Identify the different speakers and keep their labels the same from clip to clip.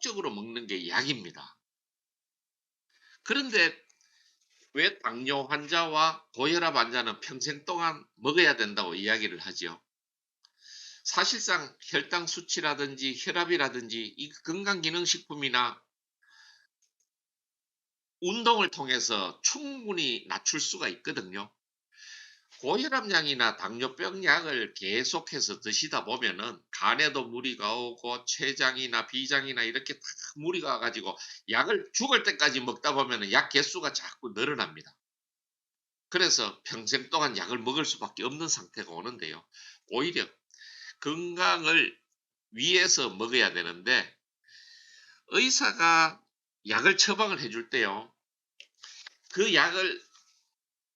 Speaker 1: 적으로 먹는 게 약입니다. 그런데 왜 당뇨 환자와 고혈압 환자는 평생 동안 먹어야 된다고 이야기를 하죠? 사실상 혈당 수치라든지 혈압이라든지 이 건강기능식품이나 운동을 통해서 충분히 낮출 수가 있거든요. 고혈압약이나 당뇨병 약을 계속해서 드시다 보면은 간에도 무리가 오고 췌장이나 비장이나 이렇게 다 무리가 와가지고 약을 죽을 때까지 먹다 보면은 약 개수가 자꾸 늘어납니다. 그래서 평생 동안 약을 먹을 수밖에 없는 상태가 오는데요. 오히려 건강을 위해서 먹어야 되는데 의사가 약을 처방을 해줄 때요. 그 약을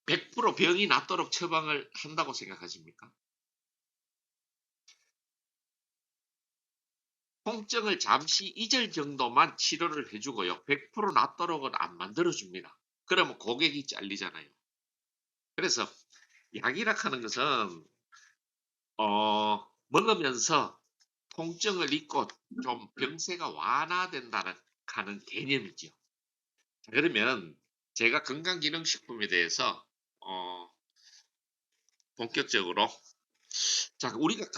Speaker 1: 100% 병이 낫도록 처방을 한다고 생각하십니까? 통증을 잠시 잊을 정도만 치료를 해주고요. 100% 낫도록은 안 만들어줍니다. 그러면 고객이 잘리잖아요. 그래서 약이라 하는 것은 먹으면서 통증을 잊고 좀 병세가 완화된다는 하는 개념이죠. 자, 그러면 제가 건강기능식품에 대해서 본격적으로 자, 우리가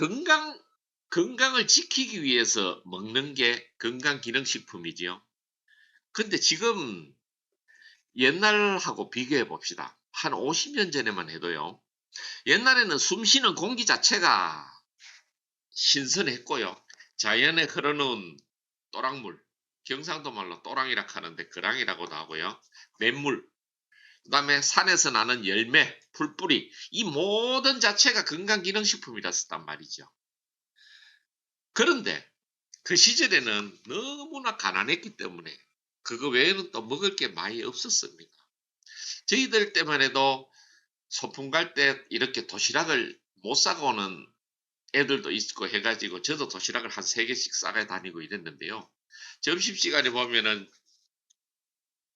Speaker 1: 건강을 지키기 위해서 먹는 게 건강기능식품이지요. 근데 지금 옛날하고 비교해 봅시다. 한 50년 전에만 해도요. 옛날에는 숨쉬는 공기 자체가 신선했고요. 자연에 흐르는 또랑물, 경상도 말로 또랑이라 하는데 그랑이라고도 하고요. 냇물, 그다음에 산에서 나는 열매, 풀뿌리 이 모든 자체가 건강기능식품이었단 말이죠. 그런데 그 시절에는 너무나 가난했기 때문에 그거 외에는 또 먹을 게 많이 없었습니다. 저희들 때만 해도 소풍 갈 때 이렇게 도시락을 못 싸고 오는 애들도 있고 해가지고 저도 도시락을 한 3개씩 싸가 다니고 이랬는데요. 점심시간에 보면은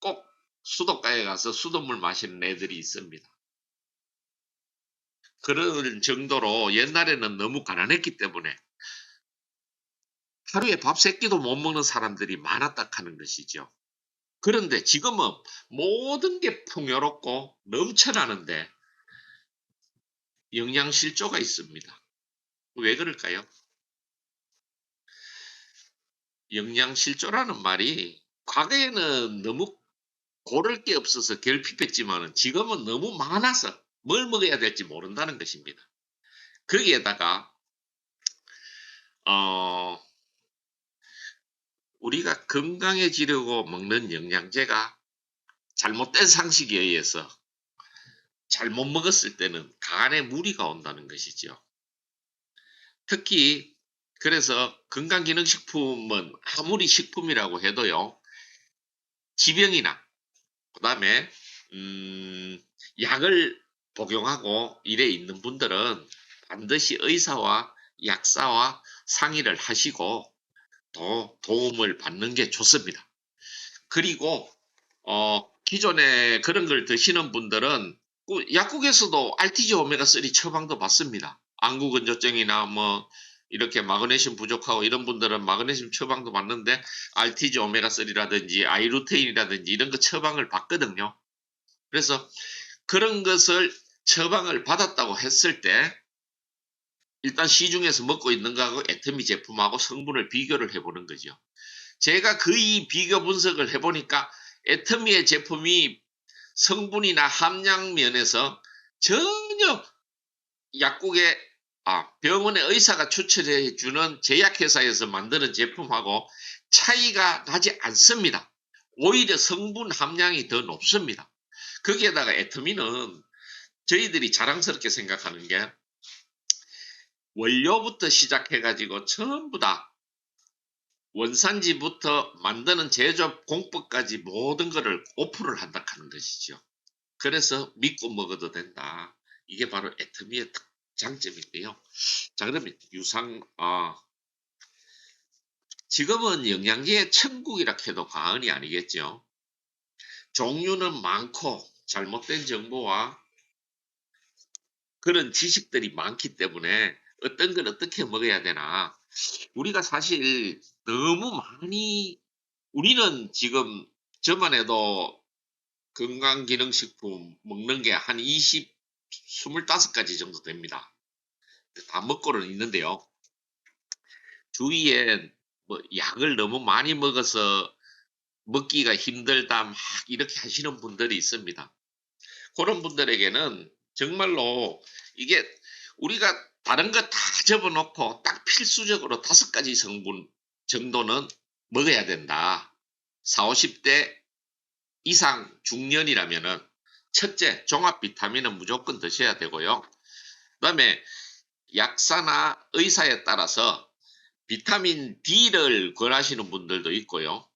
Speaker 1: 꼭 수도가에 가서 수돗물 마시는 애들이 있습니다. 그런 정도로 옛날에는 너무 가난했기 때문에 하루에 밥 3끼도 못 먹는 사람들이 많았다 하는 것이죠. 그런데 지금은 모든 게 풍요롭고 넘쳐나는데 영양실조가 있습니다. 왜 그럴까요? 영양실조라는 말이 과거에는 너무 고를 게 없어서 결핍했지만은 지금은 너무 많아서 뭘 먹어야 될지 모른다는 것입니다. 거기에다가 어, 우리가 건강해지려고 먹는 영양제가 잘못된 상식에 의해서 잘못 먹었을 때는 간에 무리가 온다는 것이죠. 특히 그래서 건강기능식품은 아무리 식품이라고 해도요. 지병이나 그다음에 약을 복용하고 일에 있는 분들은 반드시 의사와 약사와 상의를 하시고 도움을 받는 게 좋습니다. 그리고 기존에 그런 걸 드시는 분들은 약국에서도 RTG 오메가3 처방도 받습니다. 안구건조증이나 뭐 이렇게 마그네슘 부족하고 이런 분들은 마그네슘 처방도 받는데 RTG 오메가3라든지 아이루테인이라든지 이런 거 처방을 받거든요. 그래서 그런 것을 처방을 받았다고 했을 때 일단 시중에서 먹고 있는 거하고 애터미 제품하고 성분을 비교를 해보는 거죠. 제가 거의 비교 분석을 해보니까 애터미의 제품이 성분이나 함량 면에서 전혀 약국에 병원의 의사가 추천해 주는 제약회사에서 만드는 제품하고 차이가 나지 않습니다. 오히려 성분 함량이 더 높습니다. 거기에다가 애터미는 저희들이 자랑스럽게 생각하는 게 원료부터 시작해가지고 전부 다 원산지부터 만드는 제조업 공법까지 모든 것을 오픈을 한다 하는 것이죠. 그래서 믿고 먹어도 된다. 이게 바로 애터미의 장점인데요. 자, 그러면 지금은 영양제의 천국이라 해도 과언이 아니겠죠. 종류는 많고 잘못된 정보와 그런 지식들이 많기 때문에 어떤 걸 어떻게 먹어야 되나 우리가 사실 너무 많이 우리는 지금 저만 해도 건강기능식품 먹는 게 한 25가지 정도 됩니다. 다 먹고는 있는데요. 주위에 뭐 약을 너무 많이 먹어서 먹기가 힘들다 막 이렇게 하시는 분들이 있습니다. 그런 분들에게는 정말로 이게 우리가 다른 거 다 접어놓고 딱 필수적으로 5가지 성분 정도는 먹어야 된다. 40, 50대 이상 중년이라면은 첫째, 종합 비타민은 무조건 드셔야 되고요. 그다음에 약사나 의사에 따라서 비타민 D를 권하시는 분들도 있고요.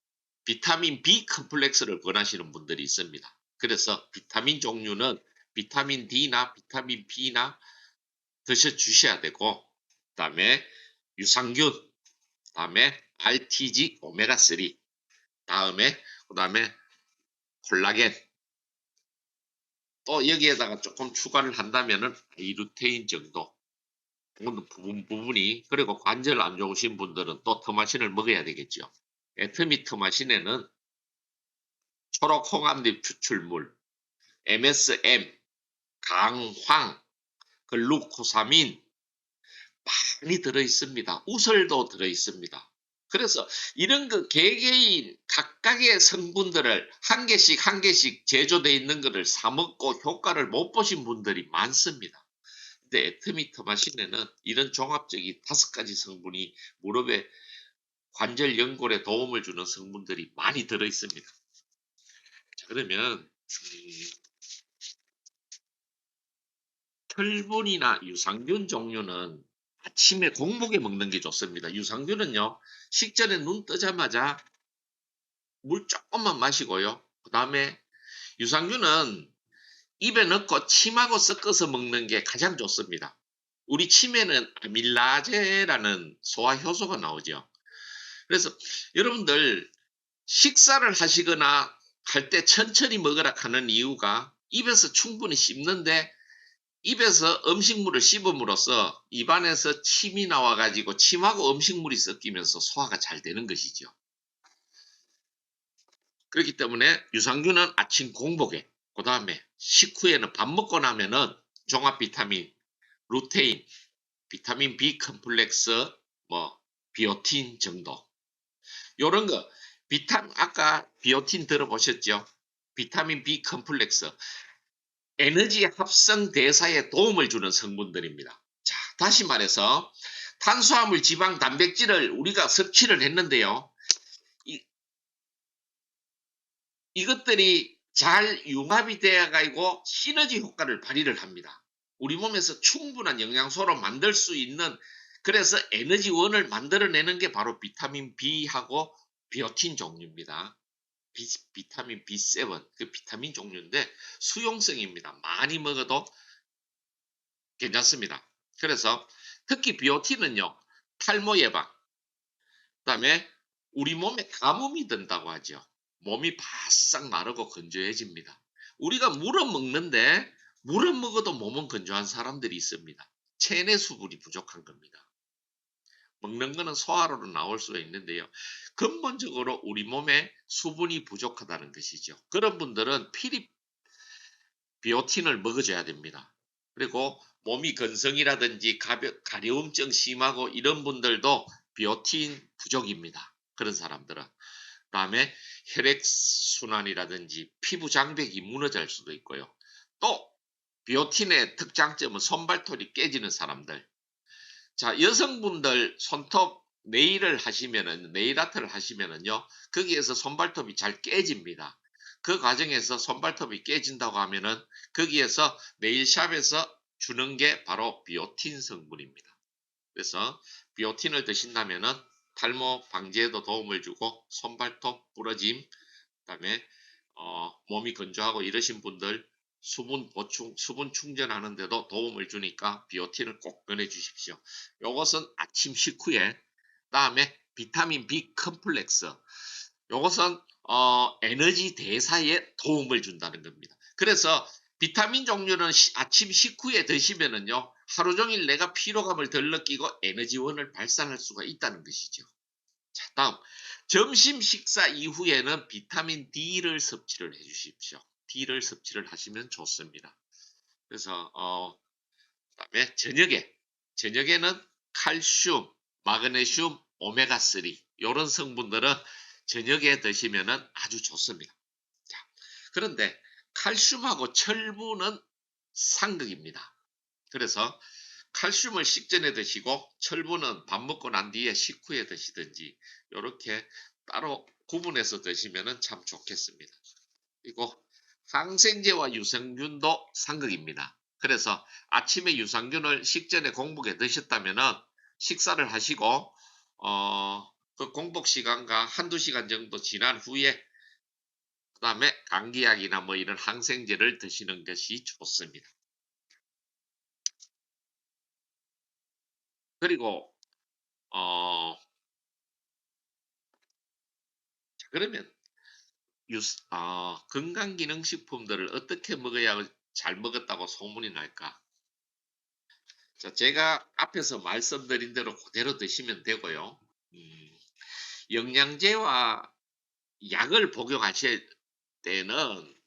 Speaker 1: 비타민 B 컴플렉스를 권하시는 분들이 있습니다. 그래서 비타민 종류는 비타민 D나 비타민 B나 드셔 주셔야 되고, 그다음에 유산균, 그다음에 RTG 오메가3, 그다음에 콜라겐, 또 여기에다가 조금 추가를 한다면은 이루테인 정도 부분이, 그리고 관절 안 좋으신 분들은 또 터마신을 먹어야 되겠죠. 에트미터마신에는 초록 홍합잎 추출물, MSM, 강황, 글루코사민 많이 들어 있습니다. 우설도 들어 있습니다. 그래서 이런 거 개개인 각각의 성분들을 한 개씩 한 개씩 제조되어 있는 것을 사 먹고 효과를 못 보신 분들이 많습니다. 근데 에트미터마신에는 이런 종합적인 5가지 성분이 무릎의 관절 연골에 도움을 주는 성분들이 많이 들어 있습니다. 자, 그러면 철분이나 유산균 종류는 아침에 공복에 먹는 게 좋습니다. 유산균은요, 식전에 눈 뜨자마자 물 조금만 마시고요. 그 다음에 유산균은 입에 넣고 침하고 섞어서 먹는 게 가장 좋습니다. 우리 침에는 아밀라제라는 소화 효소가 나오죠. 그래서 여러분들 식사를 하시거나 할 때 천천히 먹으라 하는 이유가 입에서 충분히 씹는데, 입에서 음식물을 씹음으로써 입안에서 침이 나와가지고 침하고 음식물이 섞이면서 소화가 잘 되는 것이죠. 그렇기 때문에 유산균은 아침 공복에, 그 다음에 식후에는 밥 먹고 나면은 종합 비타민, 루테인, 비타민 B 컴플렉스, 뭐 비오틴 정도, 요런 거. 아까 비오틴 들어보셨죠? 비타민 B 컴플렉스, 에너지 합성 대사에 도움을 주는 성분들입니다. 자, 다시 말해서 탄수화물, 지방, 단백질을 우리가 섭취를 했는데요. 이것들이 잘 융합이 되어 가지고 시너지 효과를 발휘를 합니다. 우리 몸에서 충분한 영양소로 만들 수 있는, 그래서 에너지원을 만들어내는 게 바로 비타민 B하고 비오틴 종류입니다. 비타민 B7, 그 비타민 종류인데 수용성입니다. 많이 먹어도 괜찮습니다. 그래서 특히 비오틴은요, 탈모 예방, 그다음에 우리 몸에 가뭄이 든다고 하죠. 몸이 바싹 마르고 건조해집니다. 우리가 물은 먹는데 물은 먹어도 몸은 건조한 사람들이 있습니다. 체내 수분이 부족한 겁니다. 먹는 거는 소화로는 나올 수가 있는데요. 근본적으로 우리 몸에 수분이 부족하다는 것이죠. 그런 분들은 필히 비오틴을 먹어줘야 됩니다. 그리고 몸이 건성이라든지 가려움증 심하고 이런 분들도 비오틴 부족입니다. 그런 사람들은. 그다음에 혈액순환이라든지 피부 장벽이 무너질 수도 있고요. 또 비오틴의 특장점은 손발톱이 깨지는 사람들. 자, 여성분들 손톱 네일을 하시면은, 네일 아트를 하시면은요, 거기에서 손발톱이 잘 깨집니다. 그 과정에서 손발톱이 깨진다고 하면은 거기에서 네일샵에서 주는 게 바로 비오틴 성분입니다. 그래서 비오틴을 드신다면은 탈모 방지에도 도움을 주고 손발톱 부러짐, 그다음에 몸이 건조하고 이러신 분들 수분 보충, 수분 충전하는 데도 도움을 주니까 비오틴을 꼭 권해 주십시오. 요것은 아침 식후에. 그다음에 비타민 B 컴플렉스. 요것은 에너지 대사에 도움을 준다는 겁니다. 그래서 비타민 종류는 아침 식후에 드시면은요, 하루 종일 내가 피로감을 덜 느끼고 에너지원을 발산할 수가 있다는 것이죠. 자, 다음. 점심 식사 이후에는 비타민 D를 섭취를 해 주십시오. D를 섭취를 하시면 좋습니다. 그래서 그다음에 저녁에는 칼슘, 마그네슘, 오메가3 이런 성분들은 저녁에 드시면 아주 좋습니다. 자, 그런데 칼슘하고 철분은 상극입니다. 그래서 칼슘을 식전에 드시고 철분은 밥 먹고 난 뒤에 식후에 드시든지 이렇게 따로 구분해서 드시면 참 좋겠습니다. 그리고 항생제와 유산균도 상극입니다. 그래서 아침에 유산균을 식전에 공복에 드셨다면 식사를 하시고 그 공복 시간과 한두 시간 정도 지난 후에 그 다음에 감기약이나 뭐 이런 항생제를 드시는 것이 좋습니다. 그리고 그러면 건강기능식품들을 어떻게 먹어야 잘 먹었다고 소문이 날까? 자, 제가 앞에서 말씀드린 대로 그대로 드시면 되고요. 영양제와 약을 복용하실 때는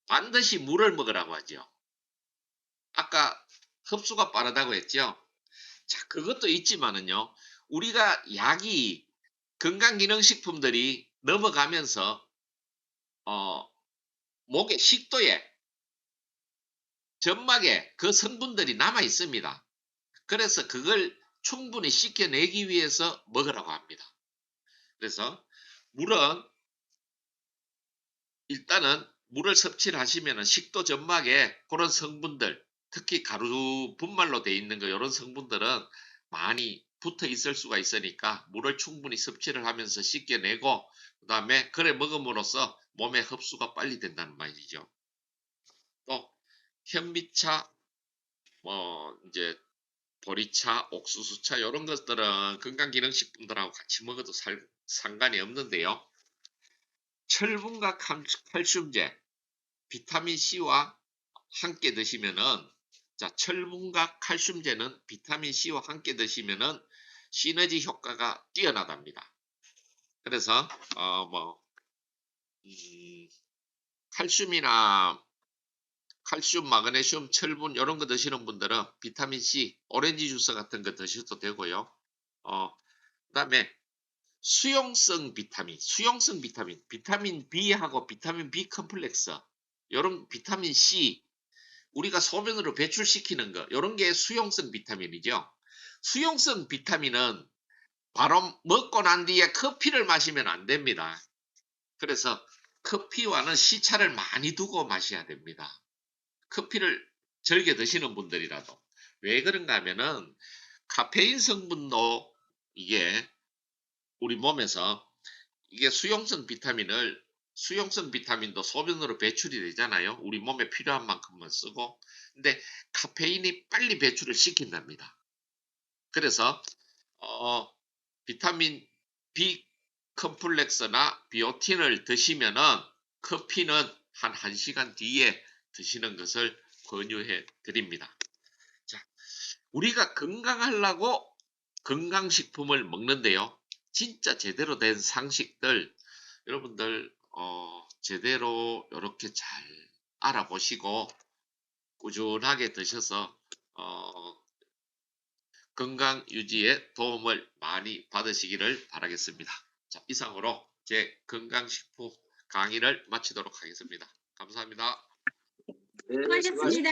Speaker 1: 반드시 물을 먹으라고 하죠. 아까 흡수가 빠르다고 했죠. 자, 그것도 있지만은요. 우리가 약이 건강기능식품들이 넘어가면서 목의 식도에 점막에 그 성분들이 남아 있습니다. 그래서 그걸 충분히 씻겨내기 위해서 먹으라고 합니다. 그래서 물은 일단은 물을 섭취를 하시면 식도 점막에 그런 성분들, 특히 가루 분말로 되어 있는 거 이런 성분들은 많이 붙어 있을 수가 있으니까 물을 충분히 섭취를 하면서 씻겨내고 그다음에 그래 먹음으로써 몸에 흡수가 빨리 된다는 말이죠. 또 현미차, 이제 보리차, 옥수수차 이런 것들은 건강기능식품들하고 같이 먹어도 상관이 없는데요. 철분과 칼슘제, 비타민C와 함께 드시면은 자, 철분과 칼슘제는 비타민C와 함께 드시면은 시너지 효과가 뛰어나답니다. 그래서 칼슘, 마그네슘, 철분 이런 거 드시는 분들은 비타민C, 오렌지 주스 같은 거 드셔도 되고요. 그다음에 수용성 비타민, 비타민 B하고 비타민 B 컴플렉스, 이런 비타민 C, 우리가 소변으로 배출시키는 거, 이런 게 수용성 비타민이죠. 수용성 비타민은 바로 먹고 난 뒤에 커피를 마시면 안 됩니다. 그래서 커피와는 시차를 많이 두고 마셔야 됩니다. 커피를 즐겨 드시는 분들이라도. 왜 그런가 하면은 카페인 성분도 이게 우리 몸에서 이게 수용성 비타민도 소변으로 배출이 되잖아요. 우리 몸에 필요한 만큼만 쓰고. 근데 카페인이 빨리 배출을 시킨답니다. 그래서 비타민 B 컴플렉스나 비오틴을 드시면은 커피는 한 1시간 뒤에 드시는 것을 권유해 드립니다. 자, 우리가 건강하려고 건강식품을 먹는데요. 진짜 제대로 된 상식들 여러분들 제대로 이렇게 잘 알아보시고 꾸준하게 드셔서 건강 유지에 도움을 많이 받으시기를 바라겠습니다. 자, 이상으로 제 건강식품 강의를 마치도록 하겠습니다. 감사합니다.
Speaker 2: 수고하셨습니다.